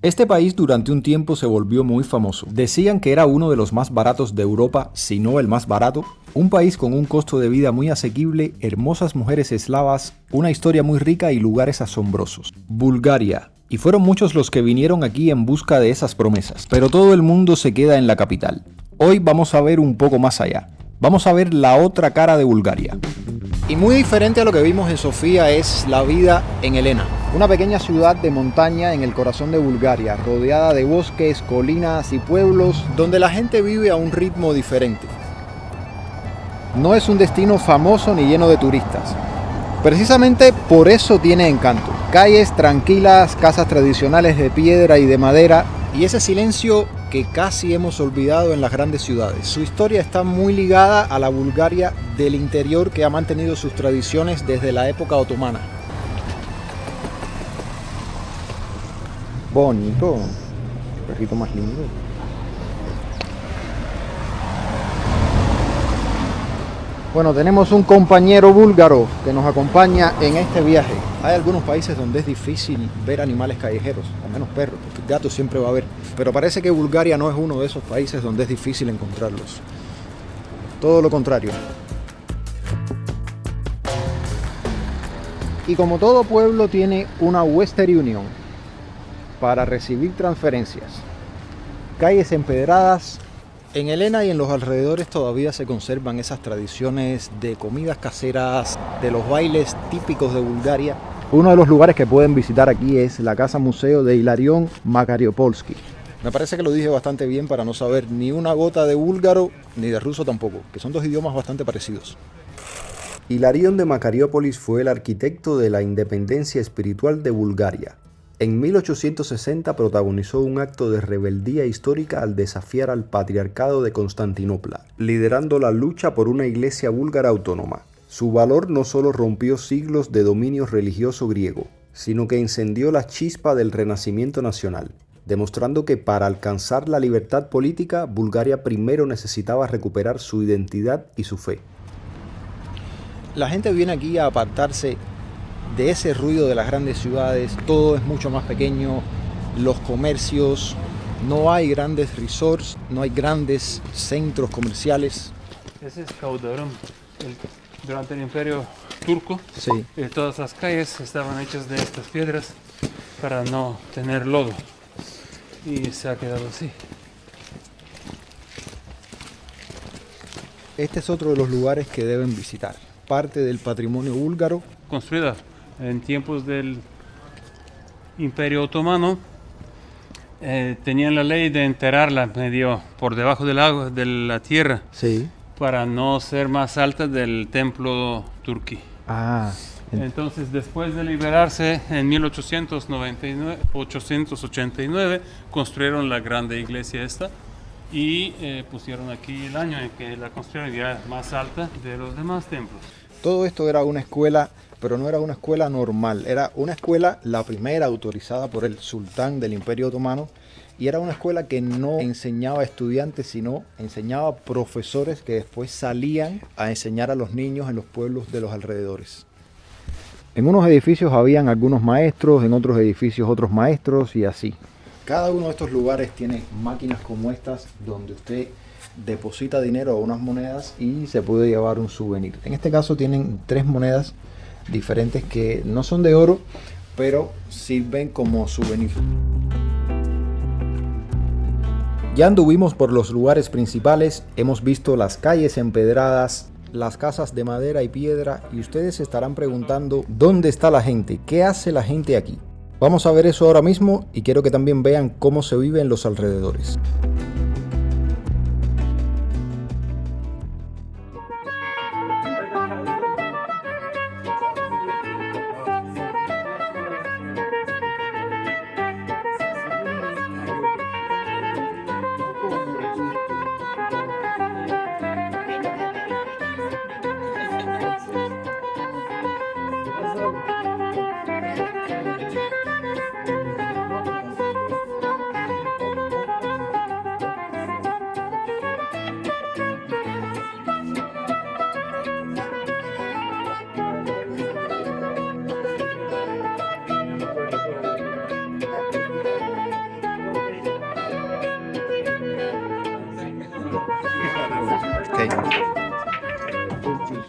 Este país durante un tiempo se volvió muy famoso. Decían que era uno de los más baratos de Europa, si no el más barato. Un país con un costo de vida muy asequible, hermosas mujeres eslavas, una historia muy rica y lugares asombrosos. Bulgaria. Y fueron muchos los que vinieron aquí en busca de esas promesas. Pero todo el mundo se queda en la capital. Hoy vamos a ver un poco más allá. Vamos a ver la otra cara de Bulgaria. Y muy diferente a lo que vimos en Sofía es la vida en Elena, una pequeña ciudad de montaña en el corazón de Bulgaria, rodeada de bosques, colinas y pueblos donde la gente vive a un ritmo diferente. No es un destino famoso ni lleno de turistas. Precisamente por eso tiene encanto. Calles tranquilas, casas tradicionales de piedra y de madera y ese silencio que casi hemos olvidado en las grandes ciudades. Su historia está muy ligada a la Bulgaria del interior que ha mantenido sus tradiciones desde la época otomana. Bonito, el perrito más lindo. Bueno, tenemos un compañero búlgaro que nos acompaña en este viaje. Hay algunos países donde es difícil ver animales callejeros, al menos perros, porque gatos siempre va a haber. Pero parece que Bulgaria no es uno de esos países donde es difícil encontrarlos. Todo lo contrario. Y como todo pueblo tiene una Western Union para recibir transferencias. Calles empedradas. En Elena y en los alrededores todavía se conservan esas tradiciones de comidas caseras, de los bailes típicos de Bulgaria. Uno de los lugares que pueden visitar aquí es la casa museo de Hilarión Makariopolsky. Me parece que lo dije bastante bien para no saber ni una gota de búlgaro ni de ruso tampoco, que son dos idiomas bastante parecidos. Hilarión de Makariópolis fue el arquitecto de la independencia espiritual de Bulgaria. En 1860 protagonizó un acto de rebeldía histórica al desafiar al patriarcado de Constantinopla, liderando la lucha por una iglesia búlgara autónoma. Su valor no solo rompió siglos de dominio religioso griego, sino que encendió la chispa del renacimiento nacional, demostrando que para alcanzar la libertad política, Bulgaria primero necesitaba recuperar su identidad y su fe. La gente viene aquí a apartarse de ese ruido de las grandes ciudades. Todo es mucho más pequeño, los comercios, no hay grandes resorts, no hay grandes centros comerciales. Ese es Kaldırım. Durante el Imperio Turco, Sí. Todas las calles estaban hechas de estas piedras para no tener lodo y se ha quedado así. Este es otro de los lugares que deben visitar, parte del patrimonio búlgaro. Construida en tiempos del Imperio Otomano, tenían la ley de enterrarla medio por debajo del agua, de la tierra, Sí. para no ser más alta del templo turquí. Entonces, después de liberarse en 1889, construyeron la grande iglesia esta y pusieron aquí el año en que la construyeron, ya más alta de los demás templos. Todo esto era una escuela, pero no era una escuela normal, era una escuela, la primera autorizada por el sultán del Imperio Otomano, y era una escuela que no enseñaba estudiantes, sino enseñaba profesores que después salían a enseñar a los niños en los pueblos de los alrededores. En unos edificios habían algunos maestros, en otros edificios otros maestros y así. Cada uno de estos lugares tiene máquinas como estas donde usted deposita dinero o unas monedas y se puede llevar un souvenir. En este caso tienen 3 monedas diferentes que no son de oro, pero sirven como souvenir. Ya anduvimos por los lugares principales, hemos visto las calles empedradas, las casas de madera y piedra, y ustedes se estarán preguntando ¿dónde está la gente? ¿Qué hace la gente aquí? Vamos a ver eso ahora mismo y quiero que también vean cómo se vive en los alrededores.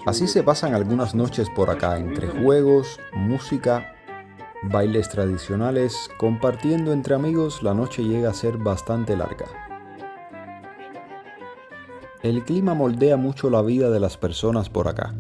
Así se pasan algunas noches por acá, entre juegos, música, bailes tradicionales, compartiendo entre amigos. La noche llega a ser bastante larga. El clima moldea mucho la vida de las personas por acá.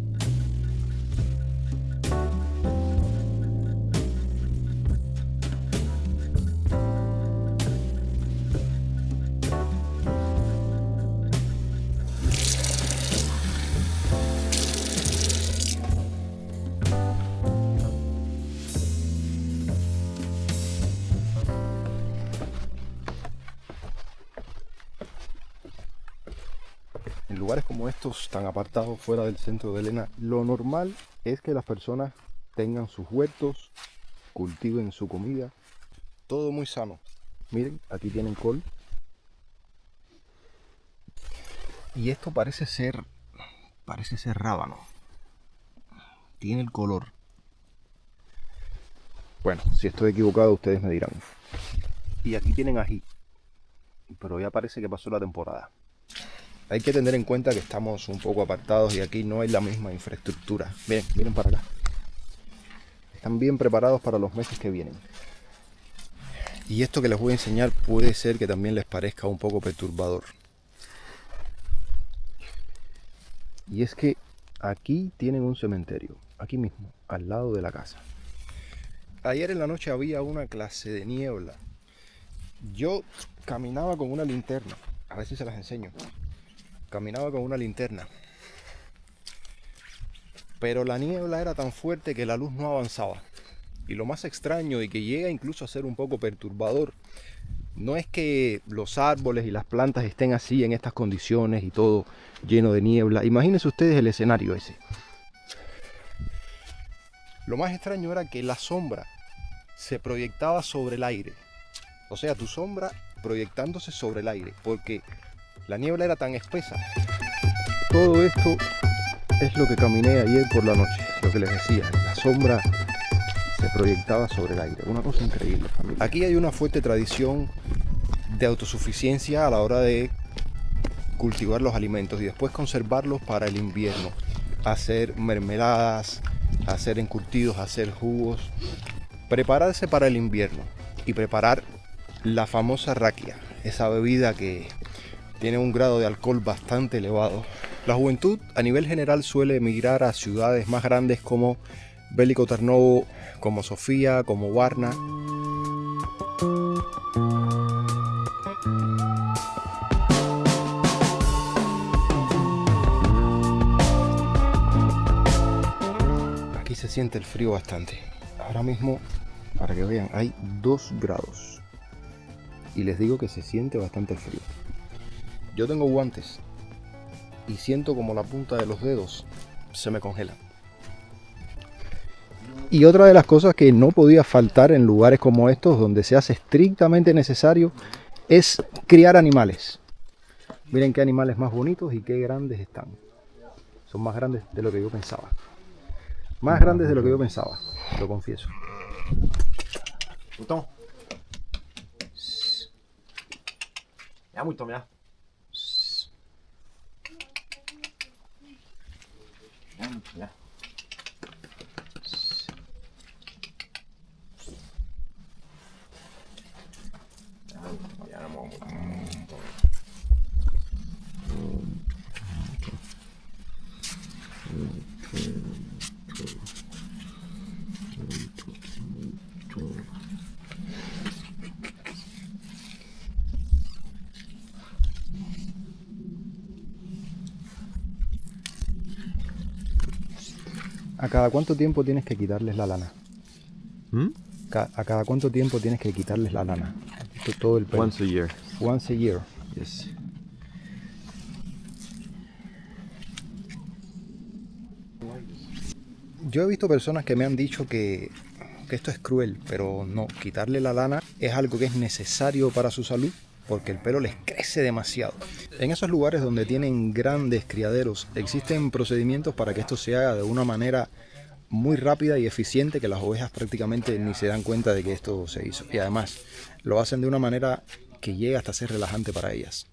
En lugares como estos, tan apartados fuera del centro de Helena, lo normal es que las personas tengan sus huertos, cultiven su comida, todo muy sano. Miren, aquí tienen col. Y esto parece ser rábano. Tiene el color. Bueno, si estoy equivocado, ustedes me dirán. Y aquí tienen ají, pero ya parece que pasó la temporada. Hay que tener en cuenta que estamos un poco apartados y aquí no hay la misma infraestructura. Miren para acá. Están bien preparados para los meses que vienen. Y esto que les voy a enseñar puede ser que también les parezca un poco perturbador. Y es que aquí tienen un cementerio, aquí mismo, al lado de la casa. Ayer en la noche había una clase de niebla. Yo caminaba con una linterna, a ver si se las enseño. Caminaba con una linterna, pero la niebla era tan fuerte que la luz no avanzaba. Y lo más extraño y que llega incluso a ser un poco perturbador, no es que los árboles y las plantas estén así en estas condiciones y todo lleno de niebla. Imagínense ustedes el escenario ese. Lo más extraño era que la sombra se proyectaba sobre el aire. O sea, tu sombra proyectándose sobre el aire, porque la niebla era tan espesa. Todo esto es lo que caminé ayer por la noche, lo que les decía, la sombra se proyectaba sobre el aire, una cosa increíble, familia. Aquí hay una fuerte tradición de autosuficiencia a la hora de cultivar los alimentos y después conservarlos para el invierno, hacer mermeladas, hacer encurtidos, hacer jugos, prepararse para el invierno y preparar la famosa raquia, esa bebida que tiene un grado de alcohol bastante elevado. La juventud a nivel general suele emigrar a ciudades más grandes como Veliko Tarnovo, como Sofía, como Varna. Aquí se siente el frío bastante. Ahora mismo, para que vean, hay 2 grados. Y les digo que se siente bastante el frío. Yo tengo guantes y siento como la punta de los dedos se me congela. Y otra de las cosas que no podía faltar en lugares como estos, donde se hace estrictamente necesario, es criar animales. Miren qué animales más bonitos y qué grandes están. Son más grandes de lo que yo pensaba. Más grandes de lo que yo pensaba, lo confieso. Botón. Ya mucho, mira. Ya. Ya no muevo. ¿A cada cuánto tiempo tienes que quitarles la lana? ¿A cada cuánto tiempo tienes que quitarles la lana? Todo el pelo. Once a year. Once a year. Yes. Yo he visto personas que me han dicho que esto es cruel, pero no, quitarle la lana es algo que es necesario para su salud, porque el pelo les crece demasiado. En esos lugares donde tienen grandes criaderos, existen procedimientos para que esto se haga de una manera muy rápida y eficiente, que las ovejas prácticamente ni se dan cuenta de que esto se hizo. Y además, lo hacen de una manera que llega hasta ser relajante para ellas.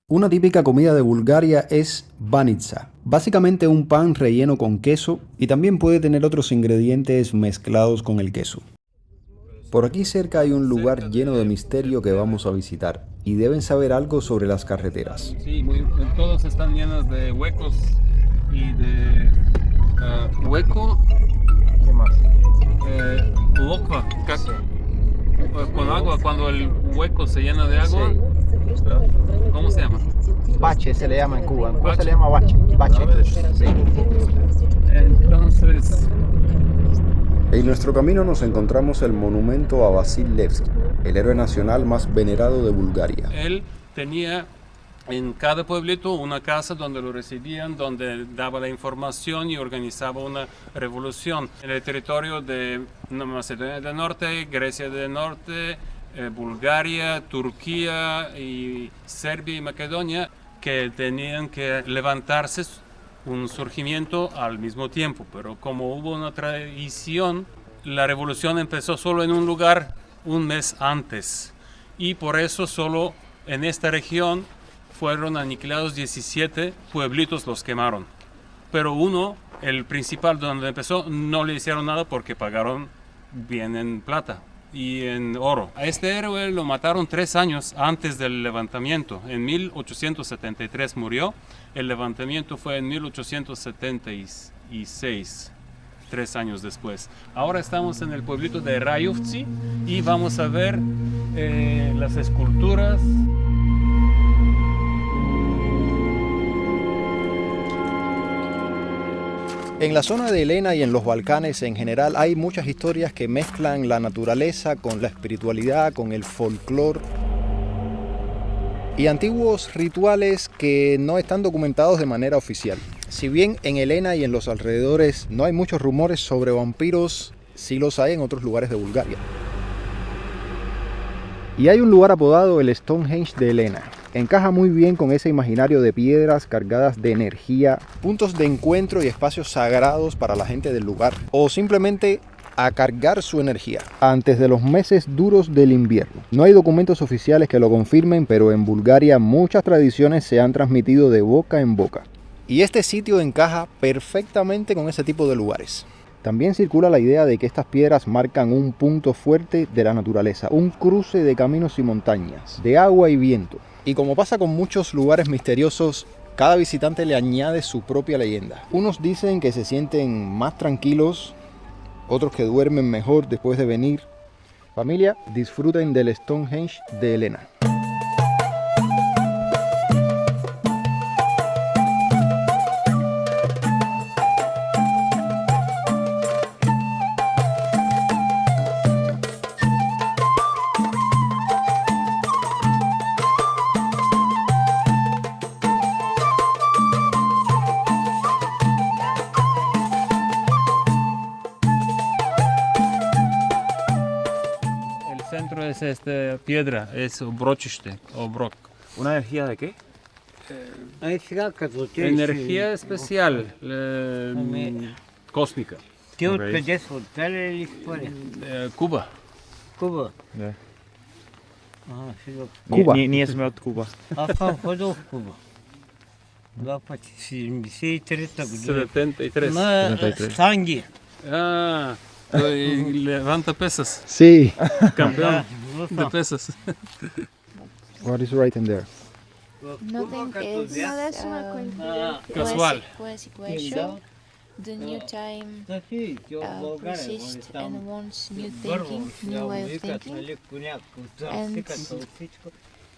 Una típica comida de Bulgaria es banitsa, básicamente un pan relleno con queso y también puede tener otros ingredientes mezclados con el queso. Por aquí cerca hay un lugar lleno de misterio que vamos a visitar y deben saber algo sobre las carreteras. Sí, todos están llenos de huecos y de hueco. ¿Qué más? Lokva, con agua, cuando el hueco se llena de agua, ¿cómo se llama? Bache se le llama en Cuba. En Cuba Bache. se le llama bache. Sí. Entonces, En nuestro camino nos encontramos el monumento a Vasil Levski, el héroe nacional más venerado de Bulgaria. él tenía en cada pueblito una casa donde lo recibían, donde daba la información y organizaba una revolución. En el territorio de Macedonia del Norte, Grecia del Norte, Bulgaria, Turquía y Serbia y Macedonia, que tenían que levantarse un surgimiento al mismo tiempo, pero como hubo una traición, la revolución empezó solo en un lugar un mes antes y por eso solo en esta región fueron aniquilados 17 pueblitos, los quemaron, pero uno, el principal donde empezó, no le hicieron nada porque pagaron bien en plata y en oro. A este héroe lo mataron 3 años antes del levantamiento. En 1873 murió. El levantamiento fue en 1876, 3 años después. Ahora estamos en el pueblito de Rayovci y vamos a ver las esculturas. En la zona de Elena y en los Balcanes en general hay muchas historias que mezclan la naturaleza con la espiritualidad, con el folclore y antiguos rituales que no están documentados de manera oficial. Si bien en Elena y en los alrededores no hay muchos rumores sobre vampiros, sí los hay en otros lugares de Bulgaria. Y hay un lugar apodado el Stonehenge de Elena. Encaja muy bien con ese imaginario de piedras cargadas de energía, puntos de encuentro y espacios sagrados para la gente del lugar, o simplemente a cargar su energía antes de los meses duros del invierno. No hay documentos oficiales que lo confirmen, pero en Bulgaria muchas tradiciones se han transmitido de boca en boca. Y este sitio encaja perfectamente con ese tipo de lugares. También circula la idea de que estas piedras marcan un punto fuerte de la naturaleza, un cruce de caminos y montañas, de agua y viento. Y como pasa con muchos lugares misteriosos, cada visitante le añade su propia leyenda. Unos dicen que se sienten más tranquilos, otros que duermen mejor después de venir. Familia, disfruten del Stonehenge de Elena. El centro es esta piedra, es obrochište, obrok. ¿Una energía de qué? Energía especial, cósmica. Те Ok. откъде са? Отталя или изпаря? Cuba. Куба. Да. Сега. Куба. Ние сме от Куба. Аз съм ходил в Куба. 2 пъти. 73-та година. 73. На 73. станги. Ah, levanta pesas, Sí. campeón Да, de pesas. What is right in there? Nothing is No, that's not coincidental. Casual. consequential. The new time Таки, тя в България. persists and wants new Първо, thinking, new way of викат, thinking, нали, коняко, And сикат от всичко.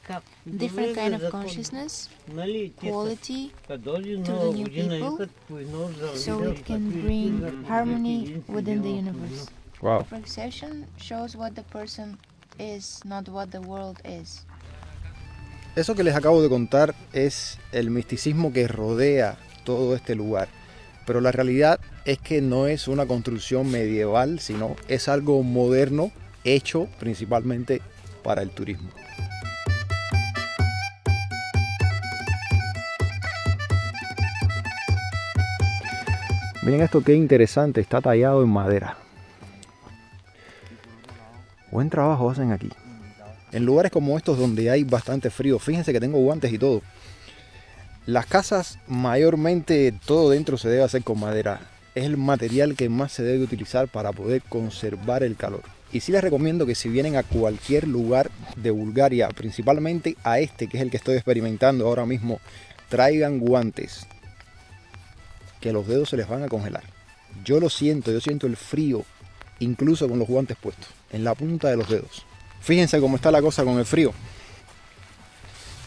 Как? different Добре, kind of закон. consciousнess, Нали, те са. quality, Като дойде to нова the new година, people, викат по едно за so it can bring harmony within the universe. Wow. Perception shows what the person is, not what the world is. Eso que les acabo de contar es el misticismo que rodea todo este lugar. Pero la realidad es que no es una construcción medieval, sino es algo moderno, hecho principalmente para el turismo. Miren esto, qué interesante, está tallado en madera. Buen trabajo hacen aquí. En lugares como estos donde hay bastante frío, fíjense que tengo guantes y todo. Las casas mayormente todo dentro se debe hacer con madera. Es el material que más se debe utilizar para poder conservar el calor. Y sí les recomiendo que si vienen a cualquier lugar de Bulgaria, principalmente a este que es el que estoy experimentando ahora mismo, traigan guantes, que los dedos se les van a congelar. Yo siento el frío incluso con los guantes puestos, en la punta de los dedos. Fíjense cómo está la cosa con el frío.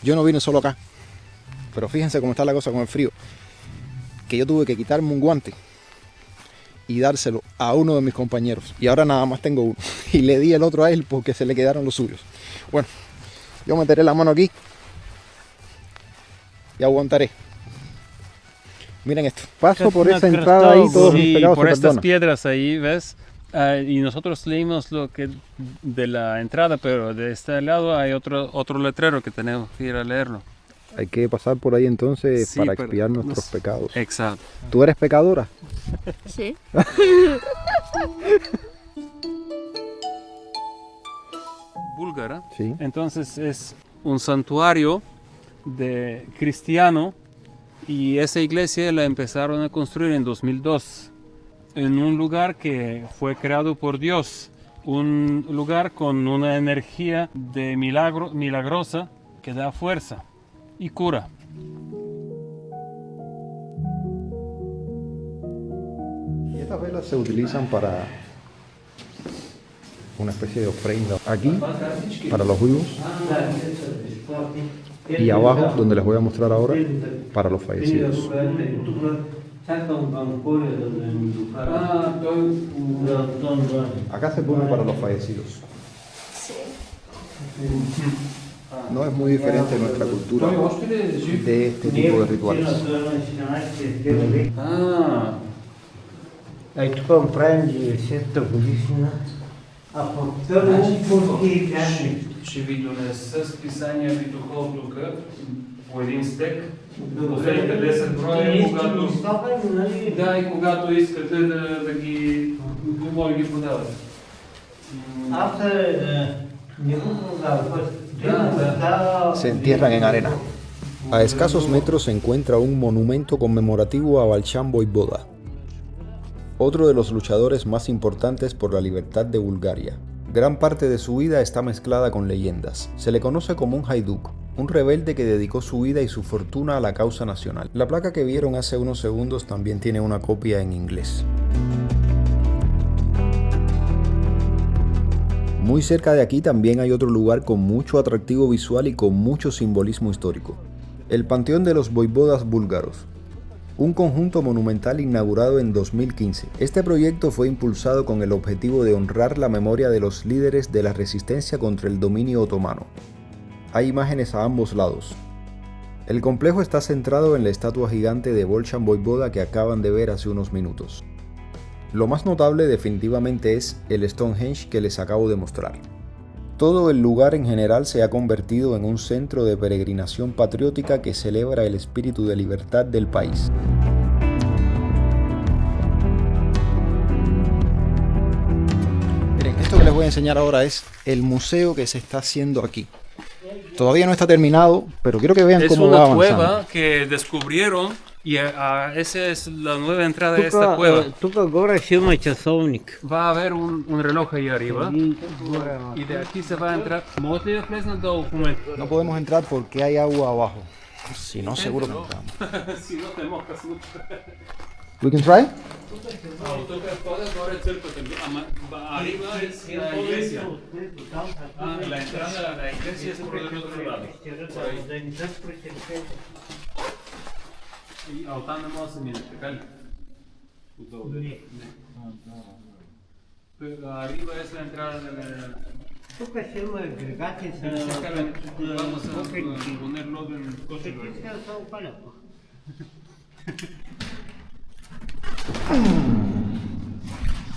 Yo no vine solo acá, pero fíjense cómo está la cosa con el frío, que yo tuve que quitarme un guante y dárselo a uno de mis compañeros, y ahora nada más tengo uno, y le di el otro a él porque se le quedaron los suyos. Bueno, yo meteré la mano aquí y aguantaré. Miren esto, paso por esa entrada ahí, todos mis pecados por se estas perdonan. piedras ahí, ¿ves? Y nosotros leímos lo que de la entrada, pero de este lado hay otro letrero que tenemos que ir a leerlo. Hay que pasar por ahí entonces Sí, para pero expiar nuestros nos- pecados. Exacto. ¿Tú eres pecadora? Sí. Búlgara. Sí. Entonces es un santuario de cristiano y esa iglesia la empezaron a construir en 2002 en un lugar que fue creado por Dios, un lugar con una energía de milagrosa que da fuerza y cura. Y estas velas se utilizan para una especie de ofrenda. Aquí, para los vivos, y abajo, donde les voy a mostrar ahora, para los fallecidos. Acá se pone para los fallecidos. No es muy diferente en nuestra cultura de este tipo de rituales. Ай тук правим 10-та годишнина, а по-първо по-ти бяхме. Ще ви донеса списанията и духов тук по един стек. Последните 10 броя, когато... нали? Да, и когато искате да ги... може да ги подавате. Аз не го продавам. Se entierran en arena. A escasos metros se encuentra un monumento conmemorativo a Balchan Voivoda, otro de los luchadores más importantes por la libertad de Bulgaria. Gran parte de su vida está mezclada con leyendas. Se le conoce como un haiduk, un rebelde que dedicó su vida y su fortuna a la causa nacional. La placa que vieron hace unos segundos también tiene una copia en inglés. Muy cerca de aquí también hay otro lugar con mucho atractivo visual y con mucho simbolismo histórico. El Panteón de los Voivodas Búlgaros, un conjunto monumental inaugurado en 2015. Este proyecto fue impulsado con el objetivo de honrar la memoria de los líderes de la resistencia contra el dominio otomano. Hay imágenes a ambos lados. El complejo está centrado en la estatua gigante de Balchan Voivoda que acaban de ver hace unos minutos. Lo más notable definitivamente es el Stonehenge que les acabo de mostrar. Todo el lugar en general se ha convertido en un centro de peregrinación patriótica que celebra el espíritu de libertad del país. Miren, esto que les voy a enseñar ahora es el museo que se está haciendo aquí. Todavía no está terminado, pero quiero que vean Es cómo va una avanzando. cueva que descubrieron y esa es la nueva entrada de esta cueva. Тук горе ще има часовник. Va a haber un reloj ahí arriba И горе, y de aquí se va a entrar. ¿Може ли да влезна долу в момента? No podemos entrar porque hay agua abajo. Si no, seguro que entramos. Si no te mojas mucho. We can try? Тук е входа, горе е църквата. Ама arriba es la iglesia. La entrada a la iglesia es por el otro lado. И оттам не може да се мине, така ли? Отдолу. Arriba es la entrada de la... Тук ще има агрегати. Vamos a ponerlo en el coche.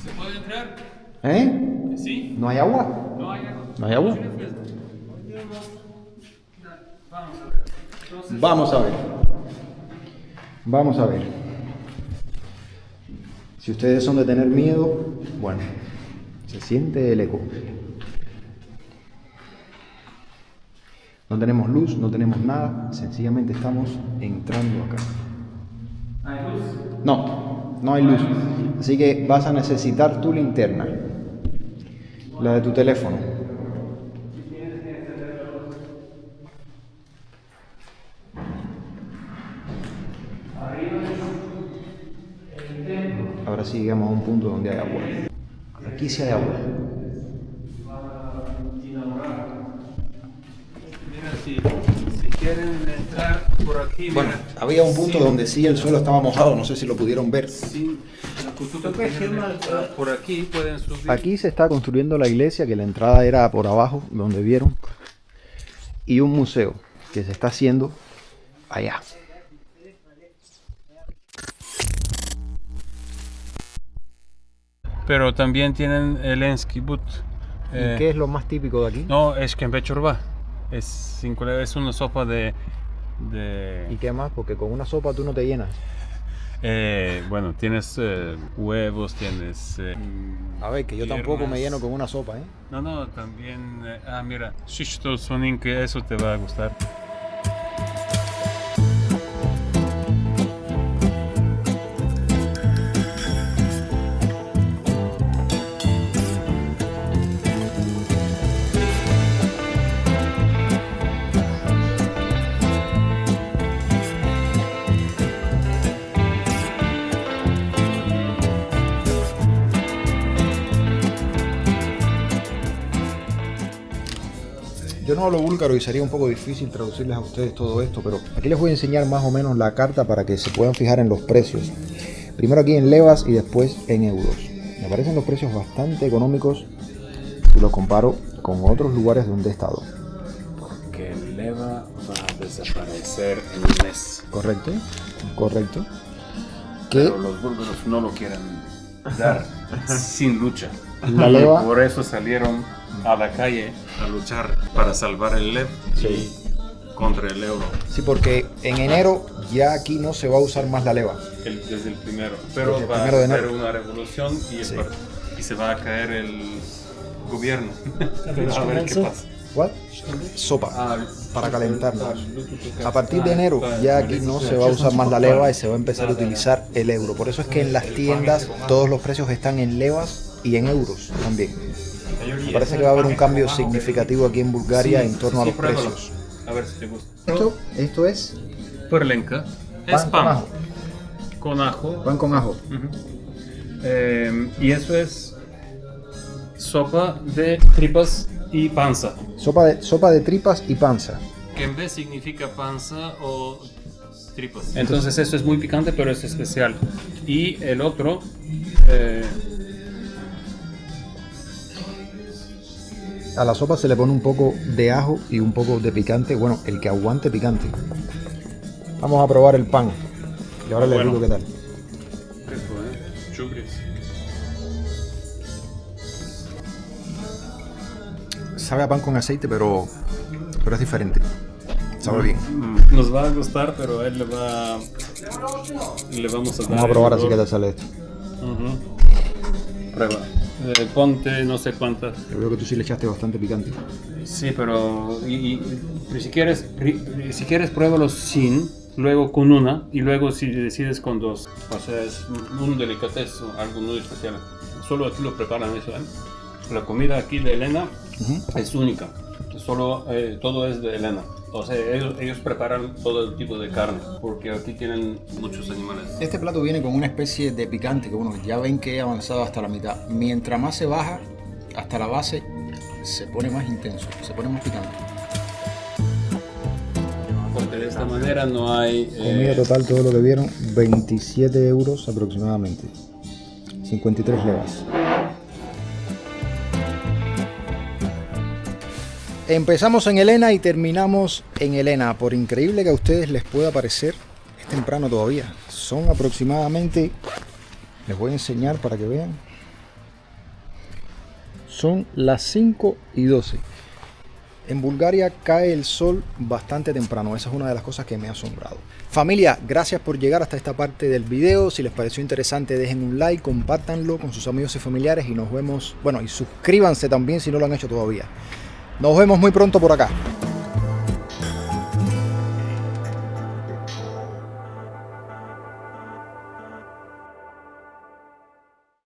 ¿Se puede entrar? ¿Eh? Sí. ¿No hay agua? No hay agua. ¿No hay agua? Vamos a ver. Entonces, Vamos a ver. Vamos a ver. Si ustedes son de tener miedo, bueno, se siente el eco. No tenemos luz, no tenemos nada, sencillamente estamos entrando acá. ¿Hay luz? No, no hay luz. Así que vas a necesitar tu linterna, la de tu teléfono. Ahora sí llegamos a un punto donde hay agua. Aquí sí hay agua. Mira, si quieren entrar por aquí, Bueno, mira, había un punto donde sí el suelo estaba mojado, no sé si lo pudieron ver. sin la cultura que tienen por aquí pueden subir. Aquí se está construyendo la iglesia, que la entrada era por abajo, donde vieron, y un museo que se está haciendo allá. Pero también tienen el Enskibut. ¿Y qué es lo más típico de aquí? No, es que en Pechorba. Es una sopa de... ¿Y qué más? Porque con una sopa tú no te llenas. Bueno, tienes huevos, tienes... A ver, que yo tampoco me lleno con una sopa, ¿eh? No, también... mira, shishto sonin, que eso te va a gustar. Yo no hablo búlgaro y sería un poco difícil traducirles a ustedes todo esto, pero aquí les voy a enseñar más o menos la carta para que se puedan fijar en los precios. Primero aquí en levas y después en euros. Me parecen los precios bastante económicos si los comparo con otros lugares donde he estado. Que el leva va a desaparecer en un mes. ¿Correcto? Correcto. Que Pero los búlgaros no lo quieren dar sin lucha. la leva... Por eso salieron a la calle a luchar para salvar el lev y contra el euro. Sí, porque en enero ya aquí no se va a usar más la leva. Desde el primero. Pero Desde el va primero de a haber enero. una revolución y, Sí. y se va a caer el gobierno. Pero a ver qué pasa. ¿What? Sopa, para calentarnos. A partir de enero ya aquí no se va a usar más la leva y se va a empezar a utilizar el euro. Por eso es que en las tiendas todos los precios están en levas y en euros también. Me parece que va a haber un cambio significativo aquí en Bulgaria en torno a los pruébalo. precios. A ver si te gusta. Esto es Perlenca. Es pan con pan. ajo. Con ajo. Pan con ajo. Y eso es sopa de tripas y panza. Sopa de tripas y panza. Que en vez significa panza o tripas. Entonces esto es muy picante, pero es especial. Y el otro... A la sopa se le pone un poco de ajo y un poco de picante. Bueno, el que aguante picante. Vamos a probar el pan. Y ahora les Bueno. digo qué tal. Rico, Chubris. Sabe a pan con aceite, pero es diferente. Sabe bien. Nos va a gustar, pero a él le vamos a dar... Vamos a probar el así que olor. te sale esto. Prueba. Ponte no sé cuántas. Yo veo que tú sí le echaste bastante picante. Sí, pero pero si quieres pruébalo sin, luego con una y luego si decides con dos. O sea, es un delicatez, algo muy especial. Solo aquí lo preparan eso, ¿eh? La comida aquí de Elena es única. Solo todo es de Elena. O sea, ellos preparan todo el tipo de carne, porque aquí tienen muchos animales. Este plato viene con una especie de picante que, bueno, ya ven que he avanzado hasta la mitad. Mientras más se baja hasta la base, se pone más intenso, se pone más picante. Porque de esta manera no hay... Comida total, todo lo que vieron, 27 euros aproximadamente. 53 levas. Empezamos en Elena y terminamos en Elena. Por increíble que a ustedes les pueda parecer, es temprano todavía. Son aproximadamente, les voy a enseñar para que vean. Son las 5:12. En Bulgaria cae el sol bastante temprano. Esa es una de las cosas que me ha asombrado. Familia, gracias por llegar hasta esta parte del video. Si les pareció interesante, dejen un like, compártanlo con sus amigos y familiares y nos vemos. Bueno, y suscríbanse también si no lo han hecho todavía. Nos vemos muy pronto por acá.